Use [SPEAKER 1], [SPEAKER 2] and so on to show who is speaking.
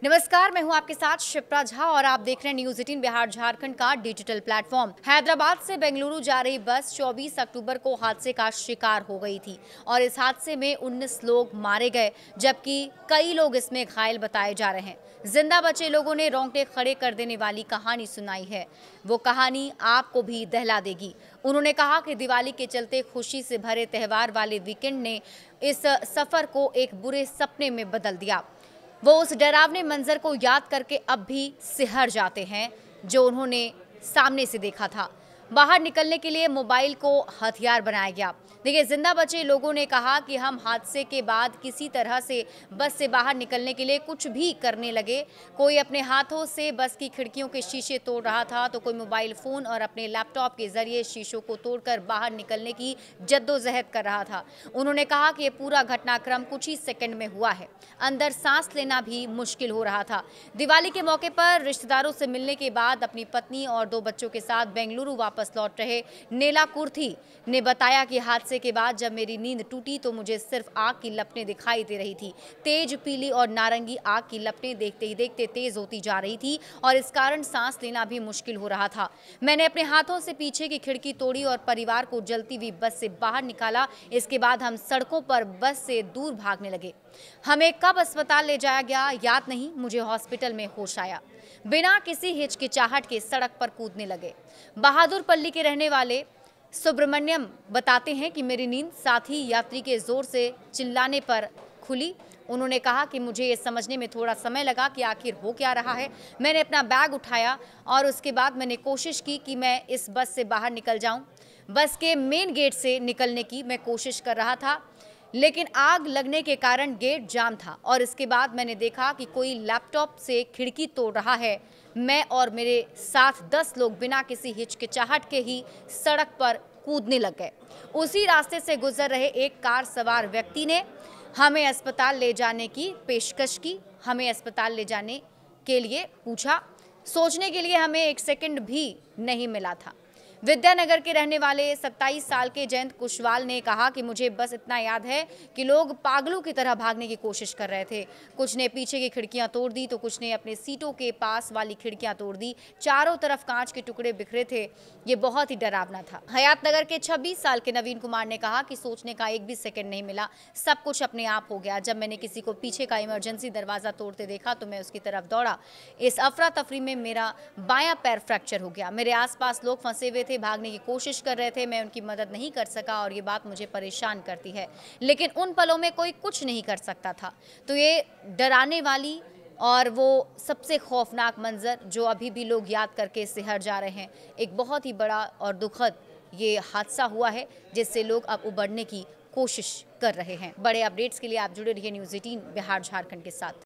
[SPEAKER 1] नमस्कार, मैं हूं आपके साथ शिप्रा झा और आप देख रहे हैं न्यूज़ 18 बिहार झारखंड का डिजिटल प्लेटफॉर्म। हैदराबाद से बेंगलुरु जा रही बस 24 अक्टूबर को हादसे का शिकार हो गई थी और इस हादसे में 19 लोग मारे गए, जबकि कई लोग इसमें घायल बताए जा रहे हैं। जिंदा बचे लोगों ने रोंगटे खड़े कर देने वाली कहानी सुनाई है। वो कहानी आपको भी दहला देगी। उन्होंने कहा कि दिवाली के चलते खुशी से भरे त्योहार वाले वीकेंड ने इस सफर को एक बुरे सपने में बदल दिया। वो उस डरावने मंजर को याद करके अब भी सिहर जाते हैं जो उन्होंने सामने से देखा था। बाहर निकलने के लिए मोबाइल को हथियार बनाया गया। देखिए, जिंदा बचे लोगों ने कहा कि हम हादसे के बाद किसी तरह से बस से बाहर निकलने के लिए कुछ भी करने लगे। कोई अपने हाथों से बस की खिड़कियों के शीशे तोड़ रहा था, तो कोई मोबाइल फोन और अपने लैपटॉप के जरिए शीशों को तोड़कर बाहर निकलने की जद्दोजहद कर रहा था। उन्होंने कहा कि ये पूरा घटनाक्रम कुछ ही सेकंड में हुआ है। अंदर सांस लेना भी मुश्किल हो रहा था। दिवाली के मौके पर रिश्तेदारों से मिलने के बाद अपनी पत्नी और 2 बच्चों के साथ बेंगलुरु वापस लौट रहे नेला कुर्थी ने बताया कि हादसे के बाद जब मेरी नींद टूटी तो मुझे सिर्फ आग की लपटें दिखाई दे रही थी। तेज पीली और नारंगी आग की लपटें देखते ही देखते तेज होती जा रही थी और इस कारण सांस लेना भी मुश्किल हो रहा था। मैंने अपने हाथों से पीछे की खिड़की तोड़ी और परिवार को जलती हुई बस से बाहर निकाला। इसके बाद हम सड़कों पर बस से दूर भागने लगे। हमें कब अस्पताल ले जाया गया याद नहीं, मुझे हॉस्पिटल में होश आया। बिना किसी हिचकिचाहट के सड़क पर कूदने लगे। बहादुरपल्ली के रहने वाले सुब्रमण्यम बताते हैं कि मेरी नींद साथी यात्री के जोर से चिल्लाने पर खुली। उन्होंने कहा कि मुझे ये समझने में थोड़ा समय लगा कि आखिर हो क्या रहा है। मैंने अपना बैग उठाया और उसके बाद मैंने कोशिश की कि मैं इस बस से बाहर निकल जाऊं। बस के मेन गेट से निकलने की मैं कोशिश कर रहा था, लेकिन आग लगने के कारण गेट जाम था और इसके बाद मैंने देखा कि कोई लैपटॉप से खिड़की तोड़ रहा है। मैं और मेरे साथ 10 लोग बिना किसी हिचकिचाहट के ही सड़क पर कूदने लग गए। उसी रास्ते से गुजर रहे एक कार सवार व्यक्ति ने हमें अस्पताल ले जाने की पेशकश की। हमें अस्पताल ले जाने के लिए पूछा। सोचने के लिए हमें 1 सेकंड भी नहीं मिला था। विद्यानगर के रहने वाले 27 साल के जयंत कुशवाल ने कहा कि मुझे बस इतना याद है कि लोग पागलों की तरह भागने की कोशिश कर रहे थे। कुछ ने पीछे की खिड़कियां तोड़ दी तो कुछ ने अपने सीटों के पास वाली खिड़कियां तोड़ दी। चारों तरफ कांच के टुकड़े बिखरे थे। ये बहुत ही डरावना था। हयातनगर के 26 साल के नवीन कुमार ने कहा कि सोचने का एक भी सेकंड नहीं मिला, सब कुछ अपने आप हो गया। जब मैंने किसी को पीछे का इमरजेंसी दरवाजा तोड़ते देखा तो मैं उसकी तरफ दौड़ा। इस अफरा तफरी में मेरा बायां पैर फ्रैक्चर हो गया। मेरे आसपास लोग फंसे हुए थे, भागने की कोशिश कर रहे थे। मैं उनकी मदद नहीं कर सका और ये बात मुझे परेशान करती है, लेकिन उन पलों में कोई कुछ नहीं कर सकता था। तो ये डराने वाली और वो सबसे खौफनाक मंजर जो अभी भी लोग याद करके सिहर जा रहे हैं। एक बहुत ही बड़ा और दुखद ये हादसा हुआ है जिससे लोग अब उबरने की कोशिश कर रहे हैं। बड़े अपडेट्स के लिए आप जुड़े रहिए न्यूज़ 18 बिहार झारखंड के साथ।